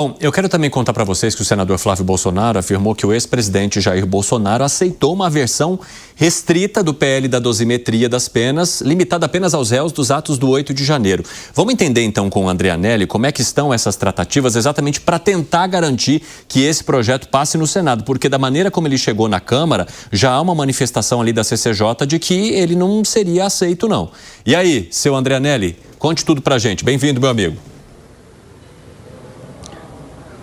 Bom, eu quero também contar para vocês que o senador Flávio Bolsonaro afirmou que o ex-presidente Jair Bolsonaro aceitou uma versão restrita do PL da dosimetria das penas, limitada apenas aos réus dos atos do 8 de janeiro. Vamos entender então com o Andreanelli como é que estão essas tratativas exatamente para tentar garantir que esse projeto passe no Senado, porque da maneira como ele chegou na Câmara, já há uma manifestação ali da CCJ de que ele não seria aceito não. E aí, seu Andreanelli, conte tudo pra gente. Bem-vindo, meu amigo.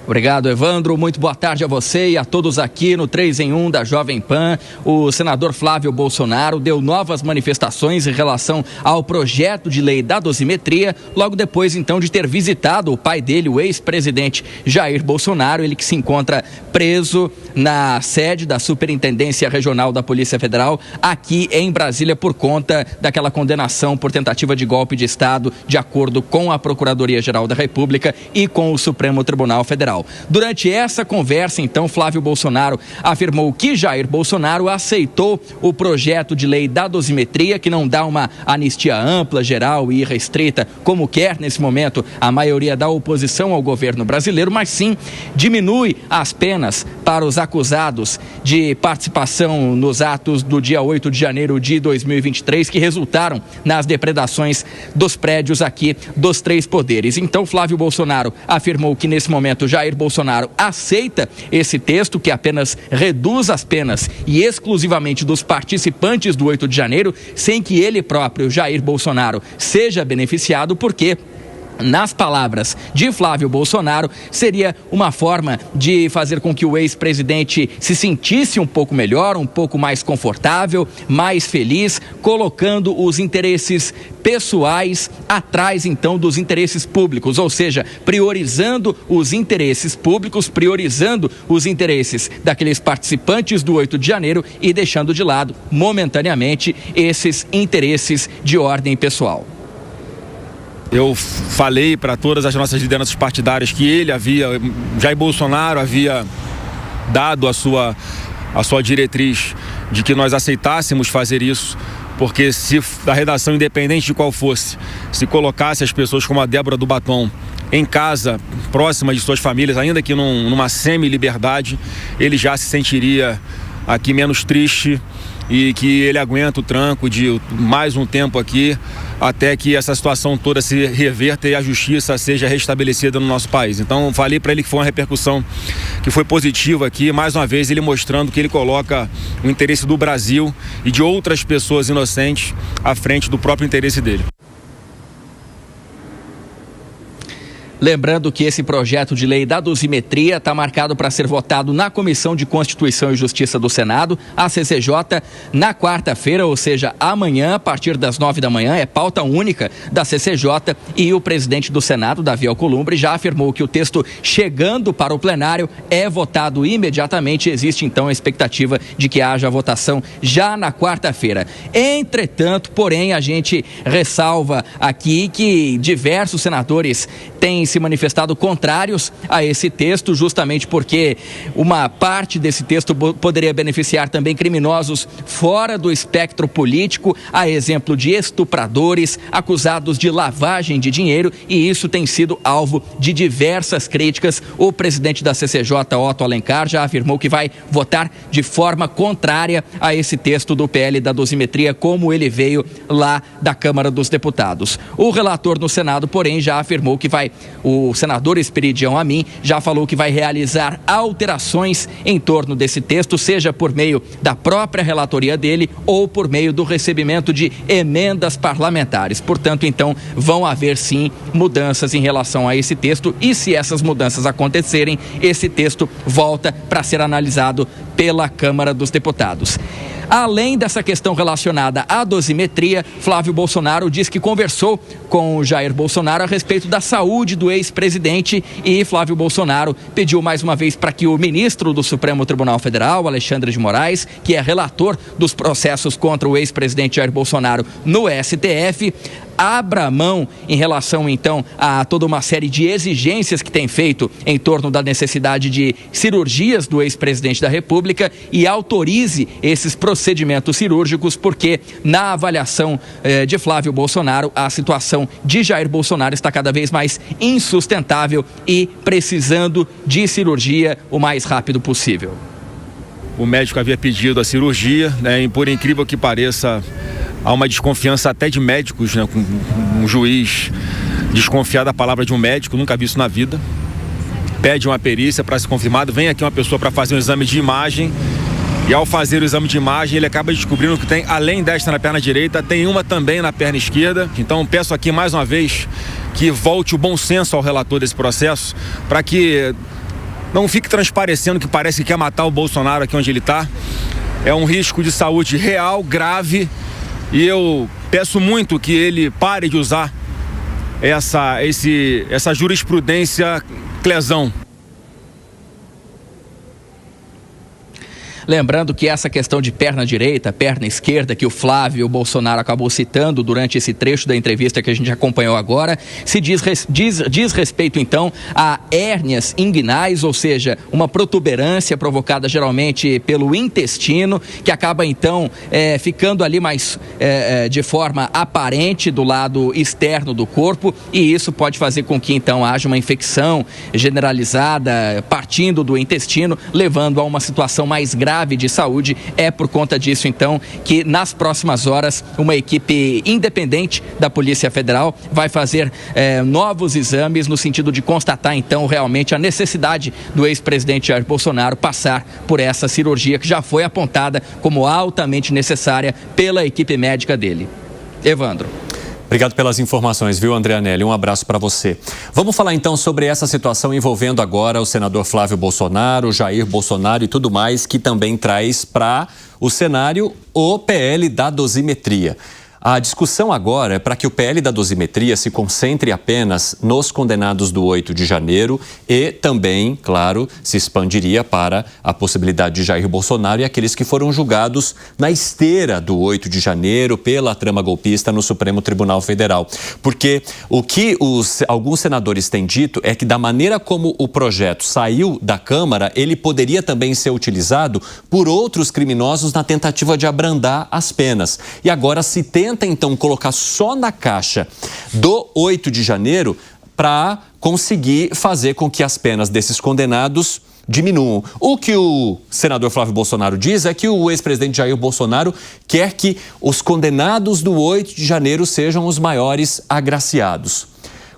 Obrigado, Evandro. Muito boa tarde a você e a todos aqui no 3 em 1 da Jovem Pan. O senador Flávio Bolsonaro deu novas manifestações em relação ao projeto de lei da dosimetria, logo depois, então, de ter visitado o pai dele, o ex-presidente Jair Bolsonaro, ele que se encontra preso na sede da Superintendência Regional da Polícia Federal, aqui em Brasília, por conta daquela condenação por tentativa de golpe de Estado, de acordo com a Procuradoria-Geral da República e com o Supremo Tribunal Federal. Durante essa conversa, então, Flávio Bolsonaro afirmou que Jair Bolsonaro aceitou o projeto de lei da dosimetria, que não dá uma anistia ampla, geral e restrita, como quer nesse momento a maioria da oposição ao governo brasileiro, mas sim diminui as penas para os acusados de participação nos atos do dia 8 de janeiro de 2023, que resultaram nas depredações dos prédios aqui dos três poderes. Então, Flávio Bolsonaro afirmou que nesse momento Jair Bolsonaro aceita esse texto, que apenas reduz as penas e exclusivamente dos participantes do 8 de janeiro, sem que ele próprio, Jair Bolsonaro, seja beneficiado, porque, nas palavras de Flávio Bolsonaro, seria uma forma de fazer com que o ex-presidente se sentisse um pouco melhor, um pouco mais confortável, mais feliz, colocando os interesses pessoais atrás, então, dos interesses públicos, ou seja, priorizando os interesses públicos, priorizando os interesses daqueles participantes do 8 de janeiro e deixando de lado, momentaneamente, esses interesses de ordem pessoal. Eu falei para todas as nossas lideranças partidárias que Jair Bolsonaro havia dado a sua diretriz de que nós aceitássemos fazer isso, porque se a redação, independente de qual fosse, se colocasse as pessoas como a Débora do Batom em casa, próxima de suas famílias, ainda que numa semi-liberdade, ele já se sentiria aqui menos triste e que ele aguenta o tranco de mais um tempo aqui até que essa situação toda se reverta e a justiça seja restabelecida no nosso país. Então, falei para ele que foi uma repercussão que foi positiva aqui, mais uma vez ele mostrando que ele coloca o interesse do Brasil e de outras pessoas inocentes à frente do próprio interesse dele. Lembrando que esse projeto de lei da dosimetria está marcado para ser votado na Comissão de Constituição e Justiça do Senado, a CCJ, na quarta-feira, ou seja, amanhã, a partir das 9 da manhã, é pauta única da CCJ, e o presidente do Senado, Davi Alcolumbre, já afirmou que o texto chegando para o plenário é votado imediatamente. Existe então a expectativa de que haja votação já na quarta-feira. Entretanto, porém, a gente ressalva aqui que diversos senadores têm se manifestado contrários a esse texto, justamente porque uma parte desse texto poderia beneficiar também criminosos fora do espectro político, a exemplo de estupradores acusados de lavagem de dinheiro, e isso tem sido alvo de diversas críticas. O presidente da CCJ, Otto Alencar, já afirmou que vai votar de forma contrária a esse texto do PL da dosimetria, como ele veio lá da Câmara dos Deputados. O relator no Senado, porém, já afirmou que o senador Esperidião Amin já falou que vai realizar alterações em torno desse texto, seja por meio da própria relatoria dele ou por meio do recebimento de emendas parlamentares. Portanto, então, vão haver sim mudanças em relação a esse texto, e se essas mudanças acontecerem, esse texto volta para ser analisado pela Câmara dos Deputados. Além dessa questão relacionada à dosimetria, Flávio Bolsonaro diz que conversou com Jair Bolsonaro a respeito da saúde do ex-presidente, e Flávio Bolsonaro pediu mais uma vez para que o ministro do Supremo Tribunal Federal, Alexandre de Moraes, que é relator dos processos contra o ex-presidente Jair Bolsonaro no STF, abra mão em relação, então, a toda uma série de exigências que tem feito em torno da necessidade de cirurgias do ex-presidente da República e autorize esses procedimentos cirúrgicos, porque na avaliação de Flávio Bolsonaro, a situação de Jair Bolsonaro está cada vez mais insustentável e precisando de cirurgia o mais rápido possível. O médico havia pedido a cirurgia, né, e por incrível que pareça, há uma desconfiança até de médicos, né, com um juiz desconfiar da palavra de um médico, nunca vi isso na vida. Pede uma perícia para ser confirmado, vem aqui uma pessoa para fazer um exame de imagem e ao fazer o exame de imagem ele acaba descobrindo que tem, além desta na perna direita, tem uma também na perna esquerda. Então peço aqui mais uma vez que volte o bom senso ao relator desse processo para que não fique transparecendo que parece que quer matar o Bolsonaro aqui onde ele está. É um risco de saúde real, grave, e eu peço muito que ele pare de usar essa jurisprudência clesão. Lembrando que essa questão de perna direita, perna esquerda, que o Flávio Bolsonaro acabou citando durante esse trecho da entrevista que a gente acompanhou agora, se diz respeito, então, a hérnias inguinais, ou seja, uma protuberância provocada geralmente pelo intestino, que acaba, então, ficando ali mais de forma aparente do lado externo do corpo, e isso pode fazer com que, então, haja uma infecção generalizada, partindo do intestino, levando a uma situação mais grave de saúde. É por conta disso, então, que nas próximas horas uma equipe independente da Polícia Federal vai fazer novos exames no sentido de constatar, então, realmente a necessidade do ex-presidente Jair Bolsonaro passar por essa cirurgia que já foi apontada como altamente necessária pela equipe médica dele. Evandro. Obrigado pelas informações, viu, André Anelli? Um abraço para você. Vamos falar então sobre essa situação envolvendo agora o senador Flávio Bolsonaro, Jair Bolsonaro e tudo mais, que também traz para o cenário o PL da dosimetria. A discussão agora é para que o PL da dosimetria se concentre apenas nos condenados do 8 de janeiro e também, claro, se expandiria para a possibilidade de Jair Bolsonaro e aqueles que foram julgados na esteira do 8 de janeiro pela trama golpista no Supremo Tribunal Federal. Porque o que alguns senadores têm dito é que da maneira como o projeto saiu da Câmara, ele poderia também ser utilizado por outros criminosos na tentativa de abrandar as penas. E agora se tenta então colocar só na caixa do 8 de janeiro para conseguir fazer com que as penas desses condenados diminuam. O que o senador Flávio Bolsonaro diz é que o ex-presidente Jair Bolsonaro quer que os condenados do 8 de janeiro sejam os maiores agraciados.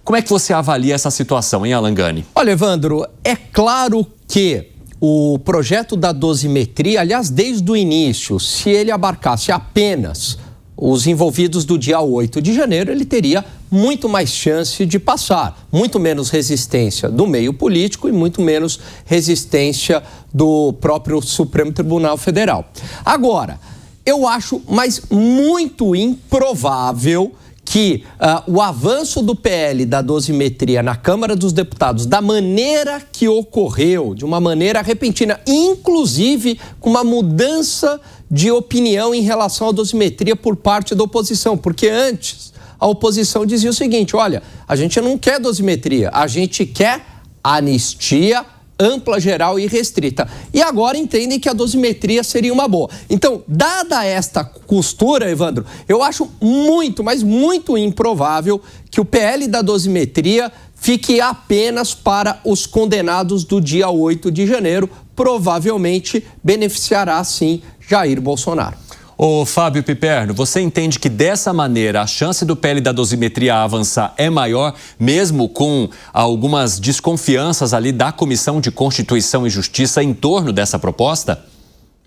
Como é que você avalia essa situação, hein, Alan Gani? Olha, Evandro, é claro que o projeto da dosimetria, aliás, desde o início, se ele abarcasse apenas os envolvidos do dia 8 de janeiro, ele teria muito mais chance de passar, muito menos resistência do meio político e muito menos resistência do próprio Supremo Tribunal Federal. Agora, eu acho, mas muito improvável que o avanço do PL da dosimetria na Câmara dos Deputados, da maneira que ocorreu, de uma maneira repentina, inclusive com uma mudança de opinião em relação à dosimetria por parte da oposição, porque antes a oposição dizia o seguinte: olha, a gente não quer dosimetria, a gente quer anistia ampla, geral e restrita. E agora entendem que a dosimetria seria uma boa. Então, dada esta costura, Evandro, eu acho muito, mas muito improvável que o PL da dosimetria fique apenas para os condenados do dia 8 de janeiro. Provavelmente beneficiará, sim, Jair Bolsonaro. Ô Fábio Piperno, você entende que dessa maneira a chance do PL da dosimetria avançar é maior, mesmo com algumas desconfianças ali da Comissão de Constituição e Justiça em torno dessa proposta?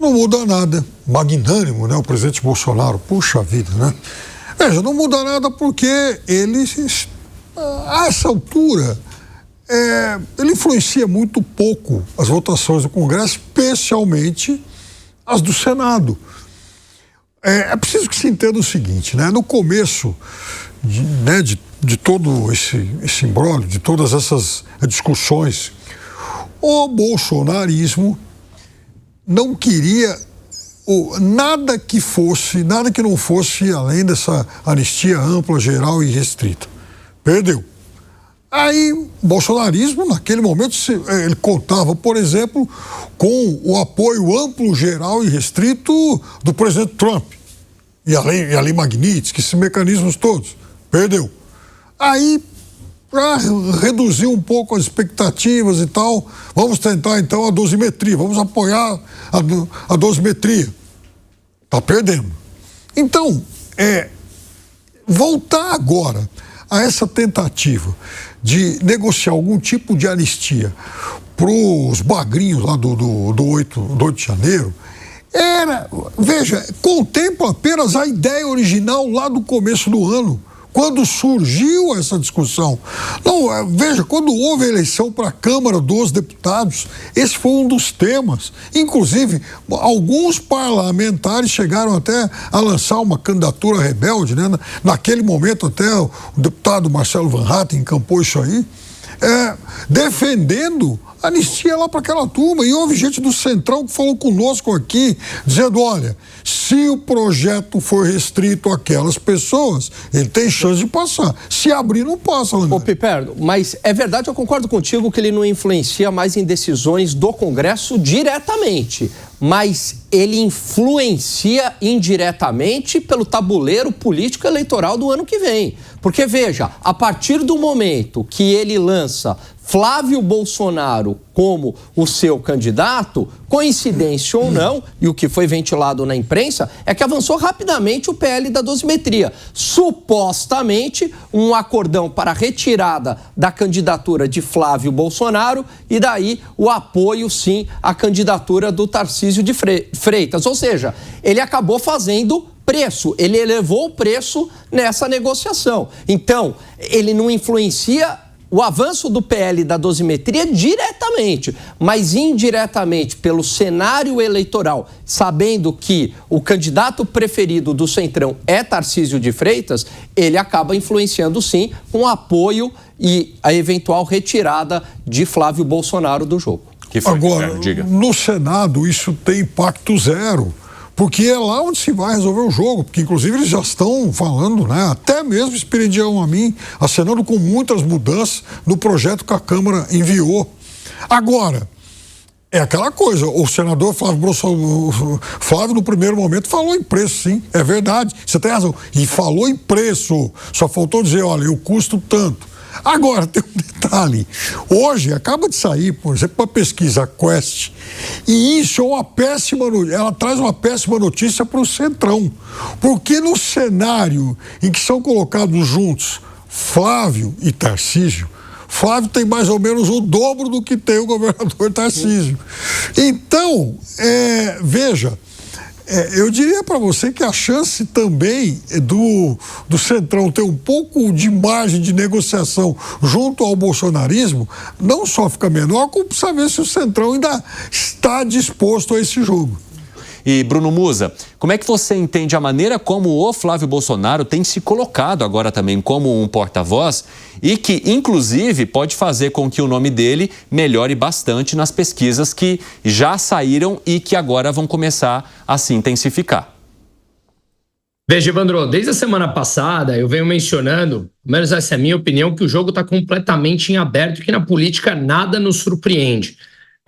Não muda nada. Magnânimo, né? O presidente Bolsonaro, puxa vida, né? Veja, não muda nada porque ele, a essa altura, ele influencia muito pouco as votações do Congresso, especialmente as do Senado. É preciso que se entenda o seguinte, né? No começo de todo esse imbróglio, de todas essas discussões, o bolsonarismo não queria nada que não fosse além dessa anistia ampla, geral e restrita. Perdeu. Aí, o bolsonarismo, naquele momento, ele contava, por exemplo, com o apoio amplo, geral e restrito do presidente Trump. E a Lei Magnitsky, esses mecanismos todos. Perdeu. Aí, para reduzir um pouco as expectativas e tal, vamos tentar, então, a dosimetria. Vamos apoiar a dosimetria. Está perdendo. Então, voltar agora a essa tentativa de negociar algum tipo de anistia para os bagrinhos lá do 8 de janeiro, veja, contempla apenas a ideia original lá do começo do ano, quando surgiu essa discussão. Não, veja, quando houve a eleição para a Câmara dos Deputados, esse foi um dos temas. Inclusive, alguns parlamentares chegaram até a lançar uma candidatura rebelde, né? Naquele momento até o deputado Marcelo Van Hatten encampou isso aí, defendendo anistia lá para aquela turma. E houve gente do Centrão que falou conosco aqui, dizendo, olha, se o projeto for restrito àquelas pessoas, ele tem chance de passar. Se abrir, não passa. Ô, Piperno, mas é verdade, eu concordo contigo que ele não influencia mais em decisões do Congresso diretamente, mas ele influencia indiretamente pelo tabuleiro político eleitoral do ano que vem. Porque, veja, a partir do momento que ele lança Flávio Bolsonaro como o seu candidato, coincidência ou não, e o que foi ventilado na imprensa, é que avançou rapidamente o PL da dosimetria. Supostamente, um acordão para a retirada da candidatura de Flávio Bolsonaro e daí o apoio, sim, à candidatura do Tarcísio de Freitas. Ou seja, ele acabou fazendo preço, ele elevou o preço nessa negociação. Então, ele não influencia o avanço do PL da dosimetria diretamente, mas indiretamente pelo cenário eleitoral, sabendo que o candidato preferido do Centrão é Tarcísio de Freitas, ele acaba influenciando sim com o apoio e a eventual retirada de Flávio Bolsonaro do jogo. Agora, no Senado isso tem impacto zero. Porque é lá onde se vai resolver o jogo, porque inclusive eles já estão falando, né? Até mesmo Esperidião Amin acenando com muitas mudanças no projeto que a Câmara enviou. Agora, é aquela coisa, o senador Flávio no primeiro momento falou em preço, sim, é verdade, você tem razão, e falou em preço, só faltou dizer, olha, eu custo tanto. Agora, tem um detalhe. Hoje, acaba de sair, por exemplo, uma pesquisa Quest, e isso é uma péssima notícia. Ela traz uma péssima notícia para o Centrão. Porque no cenário em que são colocados juntos Flávio e Tarcísio, Flávio tem mais ou menos o dobro do que tem o governador Tarcísio. Então, veja, eu diria para você que a chance também do Centrão ter um pouco de margem de negociação junto ao bolsonarismo não só fica menor, como saber se o Centrão ainda está disposto a esse jogo. E, Bruno Musa, como é que você entende a maneira como o Flávio Bolsonaro tem se colocado agora também como um porta-voz e que, inclusive, pode fazer com que o nome dele melhore bastante nas pesquisas que já saíram e que agora vão começar a se intensificar? Veja, Evandro, desde a semana passada eu venho mencionando, pelo menos essa é a minha opinião, que o jogo está completamente em aberto e que na política nada nos surpreende.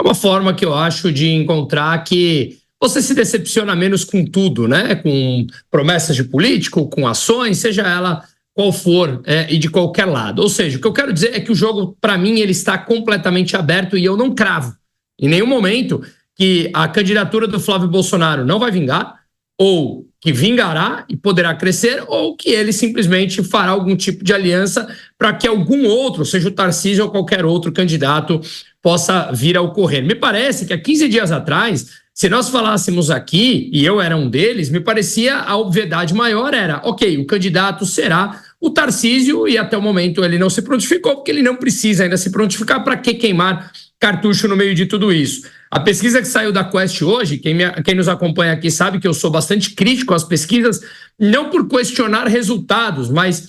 É uma forma que eu acho de encontrar que você se decepciona menos com tudo, né? Com promessas de político, com ações, seja ela qual for, e de qualquer lado. Ou seja, o que eu quero dizer é que o jogo, para mim, ele está completamente aberto e eu não cravo em nenhum momento que a candidatura do Flávio Bolsonaro não vai vingar, ou que vingará e poderá crescer, ou que ele simplesmente fará algum tipo de aliança para que algum outro, seja o Tarcísio ou qualquer outro candidato, possa vir a ocorrer. Me parece que há 15 dias atrás, se nós falássemos aqui, e eu era um deles, me parecia a obviedade maior era, ok, o candidato será o Tarcísio e até o momento ele não se prontificou, porque ele não precisa ainda se prontificar, para que queimar cartucho no meio de tudo isso. A pesquisa que saiu da Quest hoje, quem nos acompanha aqui sabe que eu sou bastante crítico às pesquisas, não por questionar resultados, mas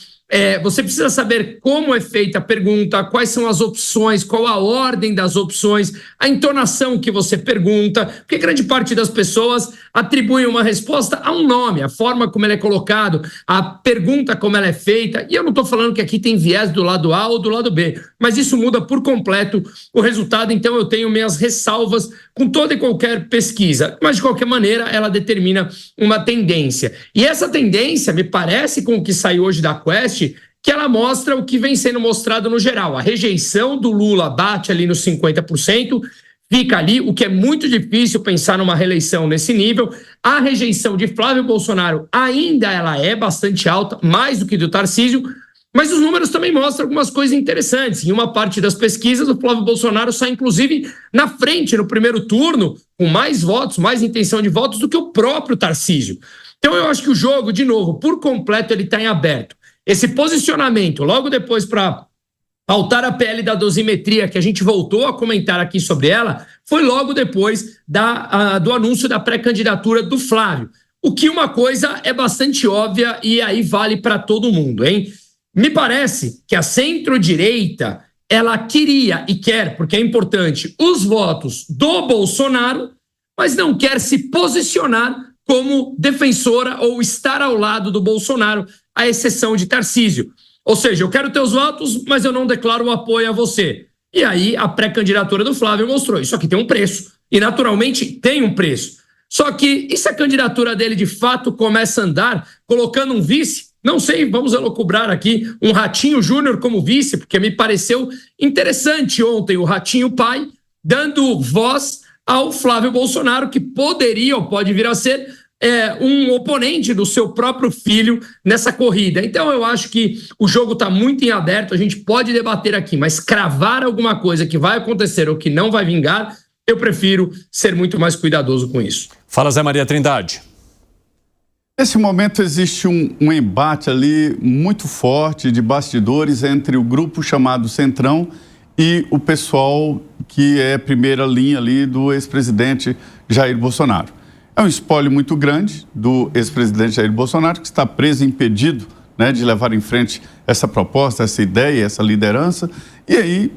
Você precisa saber como é feita a pergunta, quais são as opções, qual a ordem das opções, a entonação que você pergunta, porque grande parte das pessoas atribui uma resposta a um nome, a forma como ele é colocado, a pergunta como ela é feita, e eu não estou falando que aqui tem viés do lado A ou do lado B, mas isso muda por completo o resultado, então eu tenho minhas ressalvas com toda e qualquer pesquisa, mas de qualquer maneira ela determina uma tendência. E essa tendência, me parece, com o que saiu hoje da Quest, que ela mostra o que vem sendo mostrado no geral. A rejeição do Lula bate ali nos 50%, fica ali, o que é muito difícil pensar numa reeleição nesse nível. A rejeição de Flávio Bolsonaro ainda ela é bastante alta, mais do que do Tarcísio, mas os números também mostram algumas coisas interessantes. Em uma parte das pesquisas, o Flávio Bolsonaro sai, inclusive, na frente no primeiro turno, com mais votos, mais intenção de votos do que o próprio Tarcísio. Então eu acho que o jogo, de novo, por completo, ele está em aberto. Esse posicionamento, logo depois para pautar a PL da dosimetria, que a gente voltou a comentar aqui sobre ela, foi logo depois do anúncio da pré-candidatura do Flávio. O que uma coisa é bastante óbvia e aí vale para todo mundo, hein? Me parece que a centro-direita, ela queria e quer, porque é importante, os votos do Bolsonaro, mas não quer se posicionar como defensora ou estar ao lado do Bolsonaro, à exceção de Tarcísio. Ou seja, eu quero teus votos, mas eu não declaro o apoio a você. E aí a pré-candidatura do Flávio mostrou. Isso aqui tem um preço. E naturalmente tem um preço. Só que e se a candidatura dele de fato começa a andar colocando um vice? Não sei, vamos elocubrar aqui um Ratinho Júnior como vice, porque me pareceu interessante ontem o Ratinho pai dando voz ao Flávio Bolsonaro, que poderia ou pode vir a ser um oponente do seu próprio filho nessa corrida. Então eu acho que o jogo está muito em aberto, a gente pode debater aqui, mas cravar alguma coisa que vai acontecer ou que não vai vingar, eu prefiro ser muito mais cuidadoso com isso. Fala, Zé Maria Trindade. Nesse momento existe um embate ali muito forte de bastidores entre o grupo chamado Centrão e o pessoal que é primeira linha ali do ex-presidente Jair Bolsonaro. É um espólio muito grande do ex-presidente Jair Bolsonaro, que está preso e impedido, né, de levar em frente essa proposta, essa ideia, essa liderança, e aí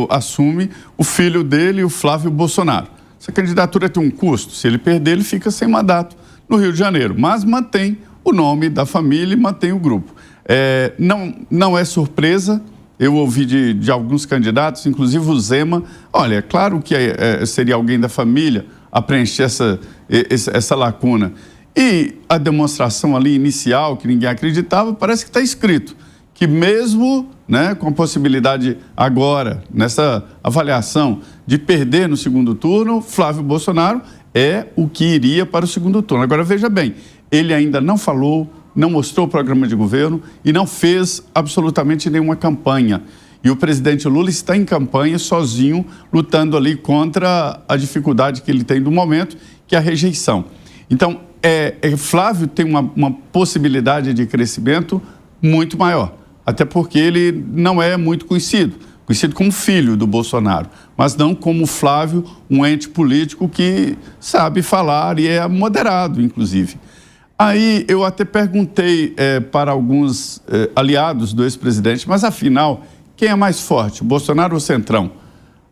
assume o filho dele, o Flávio Bolsonaro. Essa candidatura tem um custo, se ele perder, ele fica sem mandato no Rio de Janeiro, mas mantém o nome da família e mantém o grupo. Não é surpresa, eu ouvi de alguns candidatos, inclusive o Zema, olha, é claro que seria alguém da família a preencher essa lacuna. E a demonstração ali inicial, que ninguém acreditava, parece que está escrito que mesmo, né, com a possibilidade agora, nessa avaliação, de perder no segundo turno, Flávio Bolsonaro é o que iria para o segundo turno. Agora, veja bem, ele ainda não falou, não mostrou o programa de governo e não fez absolutamente nenhuma campanha. E o presidente Lula está em campanha sozinho, lutando ali contra a dificuldade que ele tem no momento, que é a rejeição. Então, Flávio tem uma possibilidade de crescimento muito maior, até porque ele não é muito conhecido como filho do Bolsonaro, mas não como Flávio, um ente político que sabe falar e é moderado, inclusive. Aí eu até perguntei para alguns aliados do ex-presidente, mas afinal, quem é mais forte, o Bolsonaro ou o Centrão?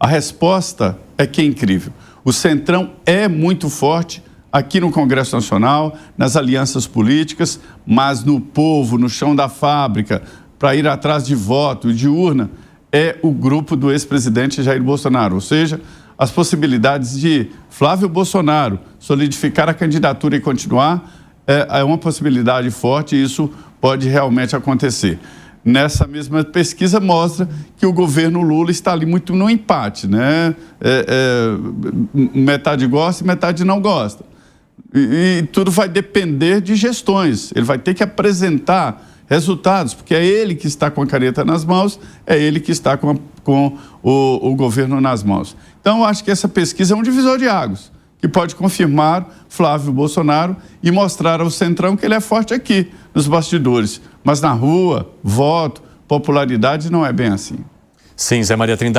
A resposta é que é incrível. O Centrão é muito forte aqui no Congresso Nacional, nas alianças políticas, mas no povo, no chão da fábrica, para ir atrás de voto e de urna, é o grupo do ex-presidente Jair Bolsonaro. Ou seja, as possibilidades de Flávio Bolsonaro solidificar a candidatura e continuar é uma possibilidade forte e isso pode realmente acontecer. Nessa mesma pesquisa mostra que o governo Lula está ali muito no empate, né? Metade gosta e metade não gosta. E tudo vai depender de gestões. Ele vai ter que apresentar resultados, porque é ele que está com a caneta nas mãos, é ele que está com o governo nas mãos. Então, eu acho que essa pesquisa é um divisor de águas, que pode confirmar Flávio Bolsonaro e mostrar ao Centrão que ele é forte aqui, nos bastidores. Mas na rua, voto, popularidade, não é bem assim. Sim, Zé Maria Trindade.